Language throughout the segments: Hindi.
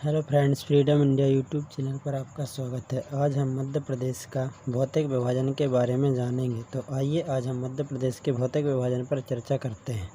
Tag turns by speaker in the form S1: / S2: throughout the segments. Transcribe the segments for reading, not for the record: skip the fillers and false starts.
S1: Hello friends, freedom India YouTube channel पर आपका स्वागत है। आज हम मध्य प्रदेश का भौतिक विभाजन के बारे में जानेंगे। तो आइए आज हम मध्य प्रदेश के भौतिक विभाजन पर चर्चा करते हैं।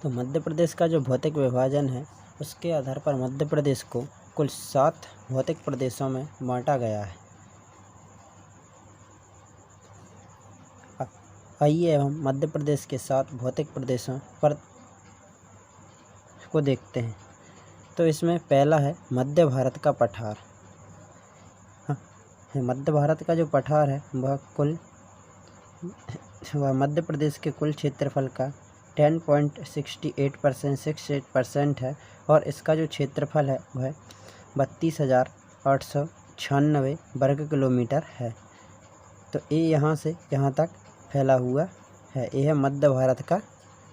S1: तो मध्य प्रदेश का जो भौतिक विभाजन है उसके आधार पर मध्य प्रदेश को कुल 7 भौतिक प्रदेशों में बांटा गया है। आइए हम मध्य प्रदेश के 7 भौतिक प्रदेशों पर को देखते हैं। तो इसमें पहला है मध्य भारत का पठार। मध्य भारत का जो पठार है वह मध्य प्रदेश के कुल क्षेत्रफल का 10.68% है और इसका जो क्षेत्रफल है वह 32,896 वर्ग किलोमीटर है। तो ये यहाँ से यहाँ तक फैला हुआ है। ये है मध्य भारत का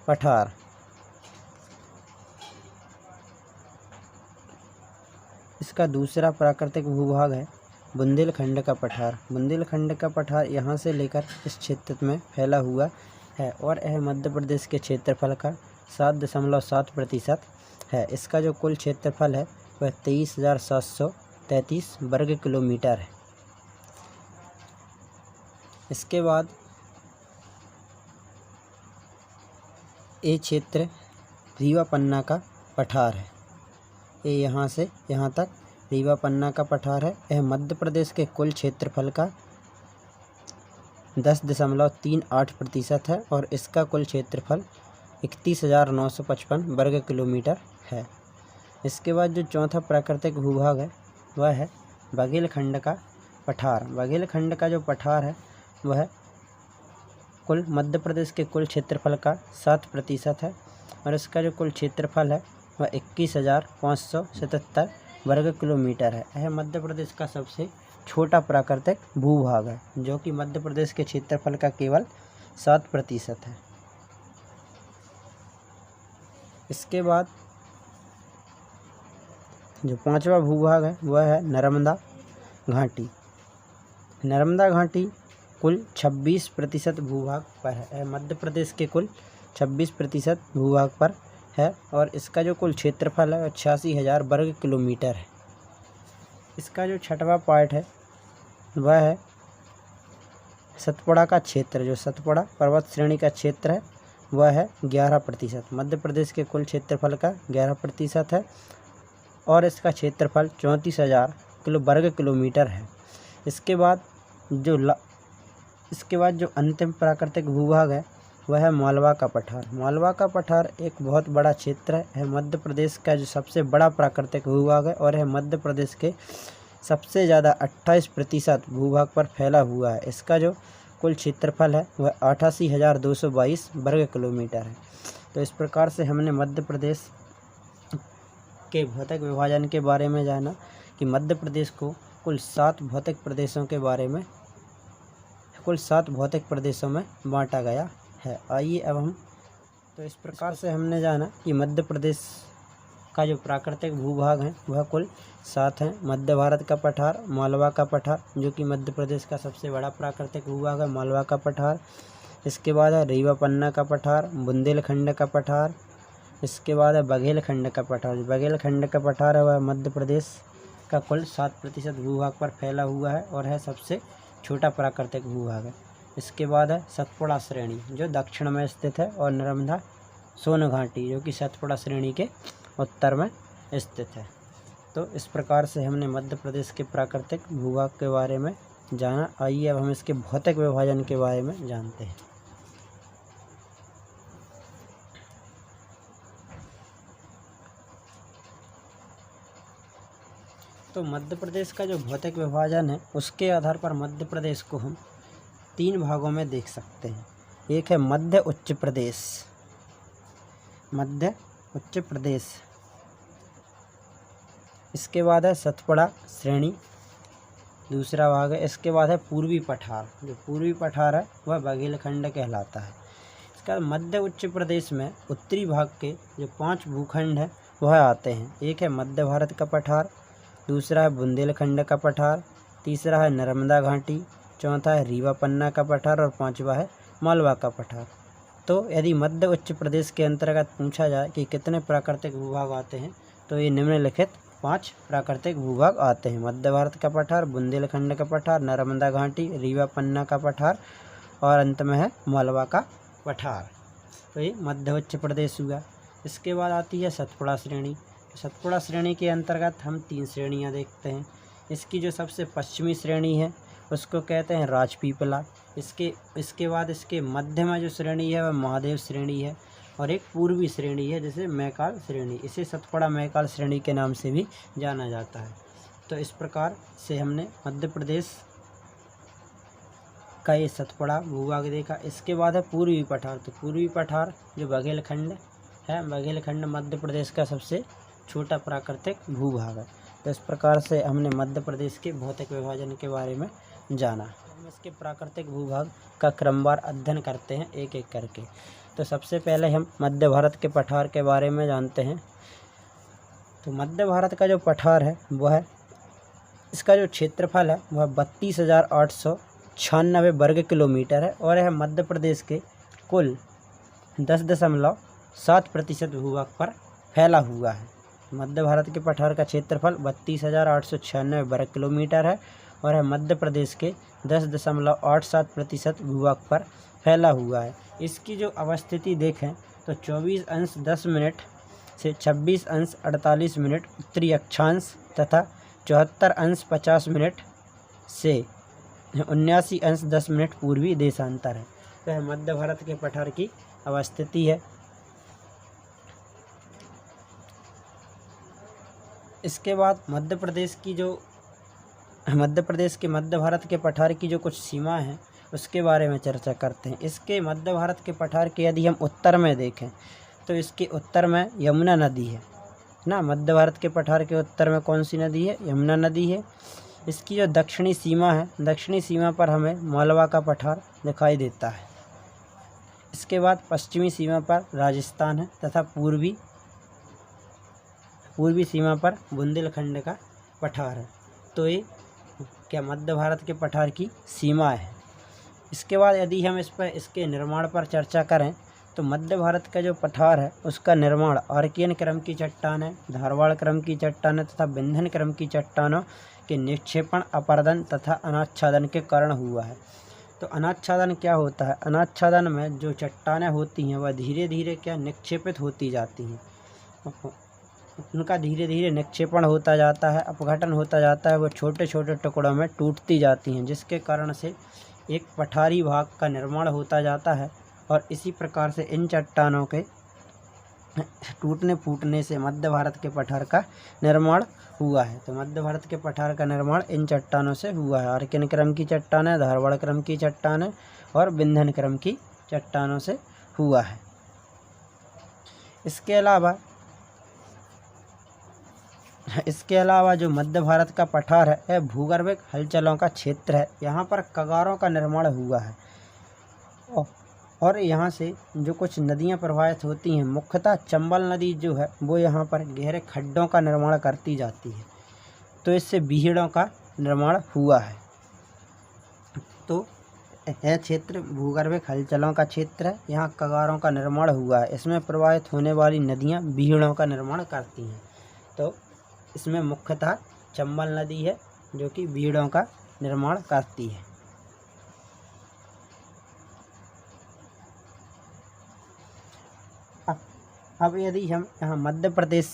S1: पठार। इसका दूसरा प्राकृतिक भूभाग है बुंदेलखंड का पठार। बुंदेलखंड का पठार यहाँ से लेकर इस क्षेत्र में फैला हुआ है और यह मध्य प्रदेश के क्षेत्रफल का 7.7% है। इसका जो कुल क्षेत्रफल है वह 23,733 वर्ग किलोमीटर है। इसके बाद ये क्षेत्र रीवा पन्ना का पठार है। ये यहाँ से यहाँ तक रीवा पन्ना का पठार है। यह मध्य प्रदेश के कुल क्षेत्रफल का 10.38% है और इसका कुल क्षेत्रफल 31,955 वर्ग किलोमीटर है। इसके बाद जो चौथा प्राकृतिक भूभाग है वह है बघेलखंड का पठार। बघेलखंड का जो पठार है वह कुल मध्य प्रदेश के कुल क्षेत्रफल का 7% है और इसका जो कुल क्षेत्रफल है वह 21,577 वर्ग किलोमीटर है। यह मध्य प्रदेश का सबसे छोटा प्राकृतिक भूभाग है जो कि मध्य प्रदेश के क्षेत्रफल का केवल 7% है। इसके बाद जो पांचवा भूभाग है वह है नर्मदा घाटी। नर्मदा घाटी कुल 26% भूभाग पर है। यह मध्य प्रदेश के कुल 26% भूभाग पर है और इसका जो कुल क्षेत्रफल है 86,000 वर्ग किलोमीटर है। इसका जो छठवां पार्ट है वह है सतपुड़ा का क्षेत्र। जो सतपुड़ा पर्वत श्रेणी का क्षेत्र है वह है 11%। मध्य प्रदेश के कुल क्षेत्रफल का 11% है और इसका क्षेत्रफल 34,000 वर्ग किलोमीटर है। इसके बाद जो अंतिम प्राकृतिक भूभाग है वह है मालवा का पठार। मालवा का पठार एक बहुत बड़ा क्षेत्र है। यह मध्य प्रदेश का जो सबसे बड़ा प्राकृतिक भूभाग है और यह मध्य प्रदेश के सबसे ज़्यादा 28% भूभाग पर फैला हुआ है। इसका जो कुल क्षेत्रफल है वह 88,222 वर्ग किलोमीटर है। तो इस प्रकार से हमने मध्य प्रदेश के भौतिक विभाजन के बारे में जाना कि मध्य प्रदेश को कुल 7 भौतिक प्रदेशों में बांटा गया है। आइए अब हम तो इस प्रकार से हमने जाना कि मध्य प्रदेश का जो प्राकृतिक भूभाग है वह कुल 7 हैं। मध्य भारत का पठार, मालवा का पठार जो कि मध्य प्रदेश का सबसे बड़ा प्राकृतिक भूभाग है, मालवा का पठार। इसके बाद है रीवा पन्ना का पठार, बुंदेलखंड का पठार। इसके बाद है बघेलखंड का पठार। बघेलखंड का पठार है वह मध्य प्रदेश का कुल 7% भूभाग पर फैला हुआ है और है सबसे छोटा प्राकृतिक भूभाग है। इसके बाद है सतपुड़ा श्रेणी जो दक्षिण में स्थित है और नर्मदा सोन घाटी जो कि सतपुड़ा श्रेणी के उत्तर में स्थित है। तो इस प्रकार से हमने मध्य प्रदेश के प्राकृतिक भूभाग के बारे में जाना। आइए अब हम इसके भौतिक विभाजन के बारे में जानते हैं। तो मध्य प्रदेश का जो भौतिक विभाजन है उसके आधार पर मध्य प्रदेश को हम 3 भागों में देख सकते हैं। एक है मध्य उच्च प्रदेश। इसके बाद है सतपुड़ा श्रेणी दूसरा भाग है। इसके बाद है पूर्वी पठार। जो पूर्वी पठार है वह बघेलखंड कहलाता है। इसका मध्य उच्च प्रदेश में उत्तरी भाग के जो 5 भूखंड हैं वह आते हैं। एक है मध्य भारत का पठार, दूसरा है बुंदेलखंड का पठार, तीसरा है नर्मदा घाटी, चौथा है रीवा पन्ना का पठार और 5वां है मालवा का पठार। तो यदि मध्य उच्च प्रदेश के अंतर्गत पूछा जाए कि कितने प्राकृतिक भूभाग आते हैं तो ये निम्नलिखित 5 प्राकृतिक भूभाग आते हैं: मध्य भारत का पठार, बुंदेलखंड का पठार, नर्मदा घाटी, रीवा पन्ना का पठार और अंत में है मालवा का पठार। तो ये मध्य उच्च प्रदेश हुआ। इसके बाद आती है सतपुड़ा श्रेणी। सतपुड़ा श्रेणी के अंतर्गत हम 3 श्रेणियाँ देखते हैं। इसकी जो सबसे पश्चिमी श्रेणी है उसको कहते हैं राजपीपला। इसके बाद इसके मध्य में जो श्रेणी है वह महादेव श्रेणी है और एक पूर्वी श्रेणी है जिसे मैकाल श्रेणी, इसे सतपुड़ा मैकाल श्रेणी के नाम से भी जाना जाता है। तो इस प्रकार से हमने मध्य प्रदेश का ये सतपुड़ा भूभाग देखा। इसके बाद है पूर्वी पठार। तो पूर्वी पठार जो बघेलखंड है, बघेलखंड मध्य प्रदेश का सबसे छोटा प्राकृतिक भूभाग है। तो इस प्रकार से हमने मध्य प्रदेश के भौतिक विभाजन के बारे में जाना। हम इसके प्राकृतिक भूभाग का क्रमवार अध्ययन करते हैं एक एक करके। तो सबसे पहले हम मध्य भारत के पठार के बारे में जानते हैं। तो मध्य भारत का जो पठार है वह इसका जो क्षेत्रफल है वह 32,896 वर्ग किलोमीटर है और यह मध्य प्रदेश के कुल 10.7% भूभाग पर फैला हुआ है। मध्य भारत के पठार का क्षेत्रफल 32,896 वर्ग किलोमीटर है और यह मध्य प्रदेश के 10.87% भूभाग पर फैला हुआ है। इसकी जो अवस्थिति देखें तो 24°10' से 26°48' उत्तरी अक्षांश तथा 74°50' से 79°10' पूर्वी देशांतर है। तो यह मध्य भारत के पठार की अवस्थिति है। इसके बाद मध्य प्रदेश के मध्य भारत के पठार की जो कुछ सीमा है उसके बारे में चर्चा करते हैं। इसके मध्य भारत के पठार के यदि हम उत्तर में देखें तो इसके उत्तर में यमुना नदी है ना। मध्य भारत के पठार के उत्तर में कौन सी नदी है? यमुना नदी है। इसकी जो दक्षिणी सीमा है, दक्षिणी सीमा पर हमें मालवा का पठार दिखाई देता है। इसके बाद पश्चिमी सीमा पर राजस्थान है तथा पूर्वी सीमा पर बुंदेलखंड का पठार है। तो ये क्या मध्य भारत के पठार की सीमा है। इसके बाद यदि हम इसके निर्माण पर चर्चा करें तो मध्य भारत का जो पठार है उसका निर्माण आर्कियन क्रम की चट्टानें, धारवाड़ क्रम की चट्टानें तथा विंध्यन क्रम की चट्टानों के निक्षेपण, अपरदन तथा अनाच्छादन के कारण हुआ है। तो अनाच्छादन क्या होता है? अनाच्छादन में जो चट्टानें होती हैं वह धीरे धीरे क्या निक्षेपित होती जाती हैं, उनका धीरे धीरे निक्षेपण होता जाता है, अपघटन होता जाता है, वो छोटे छोटे टुकड़ों में टूटती जाती हैं, जिसके कारण से एक पठारी भाग का निर्माण होता जाता है। और इसी प्रकार से इन चट्टानों के टूटने फूटने से मध्य भारत के पठार का निर्माण हुआ है। तो मध्य भारत के पठार का निर्माण इन चट्टानों से हुआ है। आर्कियन क्रम की चट्टानें, धारवाड़ क्रम की चट्टानें और विंध्यन क्रम की चट्टानों से हुआ है। इसके अलावा जो मध्य भारत का पठार है यह भूगर्भिक हलचलों का क्षेत्र है। यहाँ पर कगारों का निर्माण हुआ है और यहाँ से जो कुछ नदियाँ प्रवाहित होती हैं, मुख्यतः चंबल नदी जो है वो यहाँ पर गहरे खड्डों का निर्माण करती जाती है। तो इससे बीहड़ों का निर्माण हुआ है। तो यह क्षेत्र भूगर्भिक हलचलों का क्षेत्र है। यहाँ कगारों का निर्माण हुआ है। इसमें प्रवाहित होने वाली नदियाँ बीहड़ों का निर्माण करती हैं। तो इसमें मुख्यतः चंबल नदी है जो कि बीहड़ों का निर्माण करती है। अब यदि हम यहाँ मध्य प्रदेश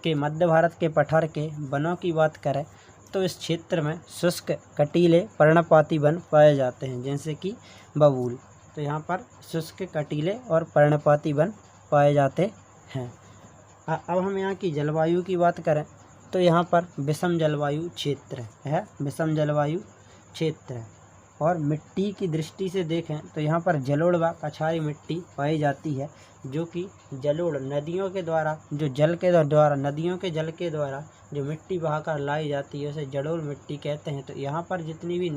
S1: के मध्य भारत के पठार के वनों की बात करें तो इस क्षेत्र में शुष्क, कटीले, पर्णपाती वन पाए जाते हैं, जैसे कि बबूल। तो यहाँ पर शुष्क, कटीले और पर्णपाती वन पाए जाते हैं। अब हम यहाँ की जलवायु की बात करें तो यहाँ पर विषम जलवायु क्षेत्र है, विषम जलवायु क्षेत्र है। और मिट्टी की दृष्टि से देखें तो यहाँ पर जलोढ़ व कछारी मिट्टी पाई जाती है, जो कि जलोढ़ नदियों के द्वारा नदियों के जल के द्वारा जो मिट्टी बहाकर लाई जाती है उसे जलोढ़ मिट्टी कहते हैं। तो यहाँ पर जितनी भी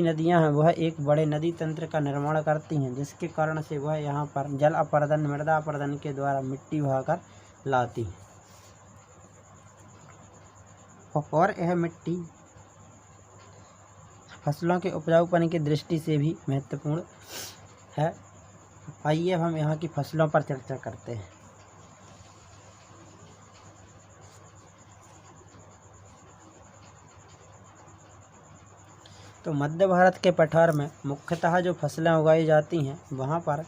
S1: नदियाँ हैं, वह एक बड़े नदी तंत्र का निर्माण करती हैं, जिसके कारण से वह यहाँ पर जल अपरदन, मृदा अपरदन के द्वारा मिट्टी बहाकर लाती हैं। और यह मिट्टी फसलों के उपजाऊपन की दृष्टि से भी महत्वपूर्ण है। आइए अब हम यहाँ की फसलों पर चर्चा करते हैं। तो मध्य भारत के पठार में मुख्यतः जो फसलें उगाई जाती हैं वहाँ पर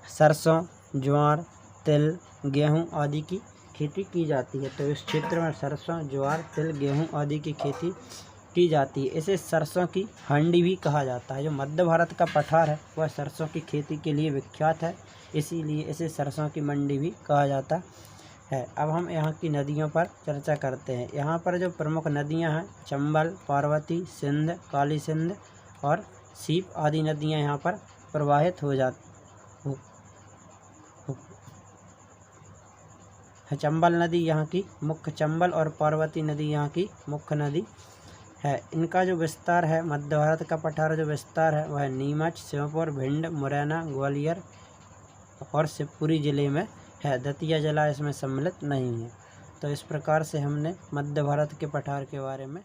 S1: सरसों, ज्वार, तिल, गेहूँ आदि की खेती की जाती है। तो इस क्षेत्र में सरसों, ज्वार, तिल, गेहूँ आदि की खेती की जाती है। इसे सरसों की हांडी भी कहा जाता है। जो मध्य भारत का पठार है वह सरसों की खेती के लिए विख्यात है, इसीलिए इसे सरसों की मंडी भी कहा जाता है। अब हम यहाँ की नदियों पर चर्चा करते हैं। यहाँ पर जो प्रमुख नदियाँ हैं चंबल, पार्वती, सिंध, काली सिंध और सीप आदि नदियाँ यहाँ पर प्रवाहित हो जाती है। चंबल नदी यहाँ की मुख्य, चंबल और पार्वती नदी यहाँ की मुख्य नदी है। इनका जो विस्तार है, मध्य भारत का पठार जो विस्तार है वह नीमच, श्योपुर, भिंड, मुरैना, ग्वालियर और शिवपुरी जिले में है। दतिया जिला इसमें सम्मिलित नहीं है। तो इस प्रकार से हमने मध्य भारत के पठार के बारे में।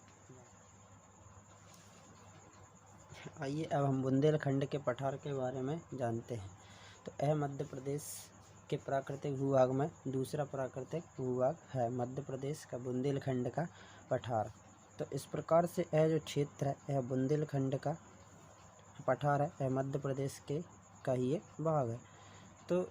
S1: आइए अब हम बुंदेलखंड के पठार के बारे में जानते हैं। तो यह मध्य प्रदेश के प्राकृतिक भूभाग में दूसरा प्राकृतिक भूभाग है, मध्य प्रदेश का बुंदेलखंड का पठार। तो इस प्रकार से यह जो क्षेत्र है यह बुंदेलखंड का पठार है, यह मध्य प्रदेश के का ही एक भाग है। तो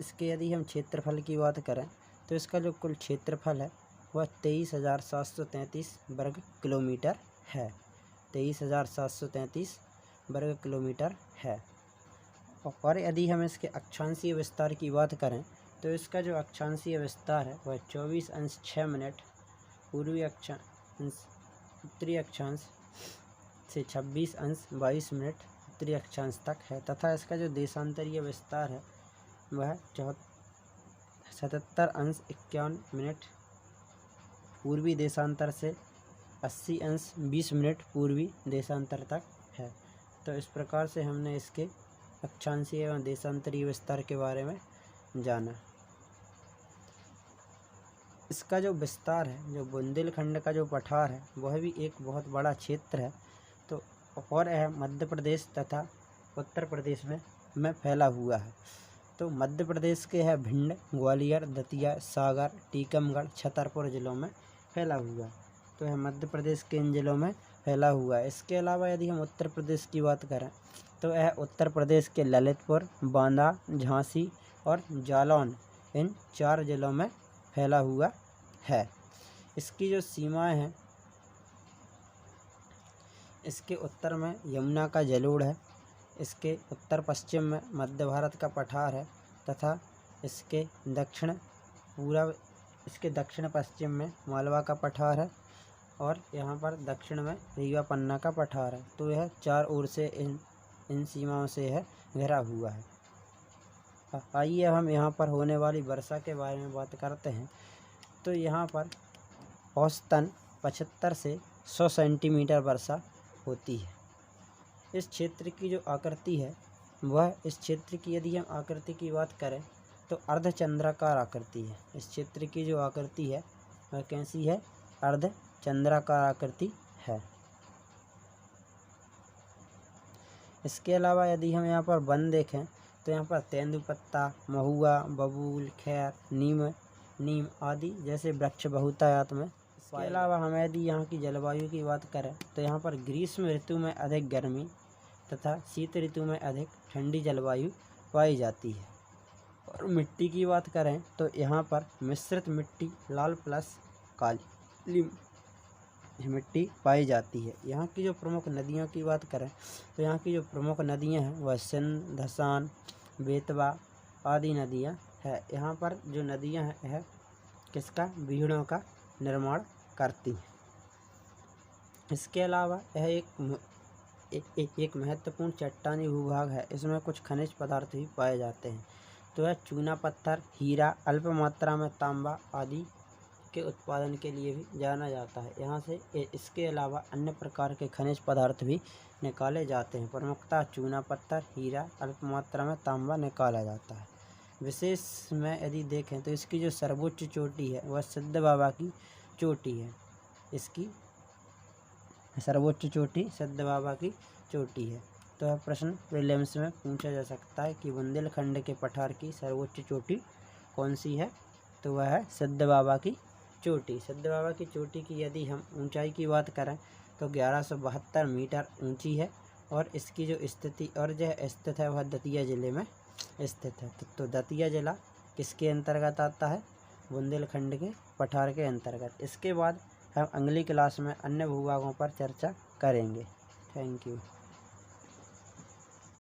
S1: इसके यदि हम क्षेत्रफल की बात करें तो इसका जो कुल क्षेत्रफल है वह 23,733 वर्ग किलोमीटर है। 23,733 वर्ग किलोमीटर है। और यदि हम इसके अक्षांशीय विस्तार की बात करें तो इसका जो अक्षांशीय विस्तार है वह 24°6' पूर्वी अक्षांश उत्तरी अक्षांश से 26°22' उत्तरी अक्षांश तक है, तथा इसका जो देशांतरीय विस्तार है वह 77°51' पूर्वी देशांतर से 80°20' पूर्वी देशांतर तक है। तो इस प्रकार से हमने इसके अक्षांशीय एवं देशांतरीय विस्तार के बारे में जाना। इसका जो विस्तार है, जो बुंदेलखंड का जो पठार है वह भी एक बहुत बड़ा क्षेत्र है। तो और यह मध्य प्रदेश तथा उत्तर प्रदेश में फैला हुआ है। तो मध्य प्रदेश के है भिंड, ग्वालियर, दतिया, सागर, टीकमगढ़, छतरपुर जिलों में फैला हुआ है। तो यह मध्य प्रदेश के इन जिलों में फैला हुआ है। इसके अलावा यदि हम उत्तर प्रदेश की बात करें तो यह उत्तर प्रदेश के ललितपुर, बांदा, झांसी और जालौन इन 4 जिलों में फैला हुआ है। इसकी जो सीमाएं हैं, इसके उत्तर में यमुना का जलोढ़ है, इसके उत्तर पश्चिम में मध्य भारत का पठार है तथा इसके दक्षिण पश्चिम में मालवा का पठार है और यहाँ पर दक्षिण में रीवा पन्ना का पठार है। तो यह 4 ओर से इन सीमाओं से है घिरा हुआ है। आइए अब हम यहाँ पर होने वाली वर्षा के बारे में बात करते हैं। तो यहाँ पर औसतन 75 से 100 सेंटीमीटर वर्षा होती है। इस क्षेत्र की जो आकृति है वह, इस क्षेत्र की यदि हम आकृति की बात करें तो अर्धचंद्राकार आकृति है। इस क्षेत्र की जो आकृति है वह कैसी है? अर्धचंद्राकार आकृति है। इसके अलावा यदि हम यहाँ पर वन देखें तो यहाँ पर तेंदुपत्ता, महुआ, बबूल, खैर, नीम आदि जैसे वृक्ष बहुतायत में। इसके अलावा हम यदि यहाँ की जलवायु की बात करें तो यहाँ पर ग्रीष्म ऋतु में अधिक गर्मी तथा शीत ऋतु में अधिक ठंडी जलवायु पाई जाती है। और मिट्टी की बात करें तो यहाँ पर मिश्रित मिट्टी, लाल प्लस काली मिट्टी पाई जाती है। यहाँ की जो प्रमुख नदियों की बात करें तो यहाँ की जो प्रमुख नदियाँ हैं वह सिंध, धसान, बेतवा आदि नदियाँ हैं। यहाँ पर जो नदियाँ हैं यह किसका? बीहड़ों का निर्माण करती हैं। इसके अलावा यह एक महत्वपूर्ण चट्टानी भूभाग है। इसमें कुछ खनिज पदार्थ भी पाए जाते हैं। तो यह चूना पत्थर, हीरा, अल्प मात्रा में तांबा आदि के उत्पादन के लिए भी जाना जाता है। यहाँ से इसके अलावा अन्य प्रकार के खनिज पदार्थ भी निकाले जाते हैं। प्रमुखतः चूना पत्थर, हीरा, अल्प मात्रा में तांबा निकाला जाता है। विशेष में यदि देखें तो इसकी जो सर्वोच्च चोटी है वह सिद्ध बाबा की चोटी है। इसकी सर्वोच्च चोटी सिद्ध बाबा की चोटी है। तो यह प्रश्न प्रीलिम्स में पूछा जा सकता है कि बुंदेलखंड के पठार की सर्वोच्च चोटी कौन सी है। तो वह है सिद्ध बाबा की चोटी। सिद्ध बाबा की चोटी की यदि हम ऊंचाई की बात करें तो 1172 मीटर ऊंची है और इसकी जो स्थिति और यह स्थित है वह दतिया ज़िले में स्थित है। तो दतिया ज़िला किसके अंतर्गत आता है? बुंदेलखंड के पठार के अंतर्गत। इसके बाद हम अगली क्लास में अन्य भूभागों पर चर्चा करेंगे। Thank you.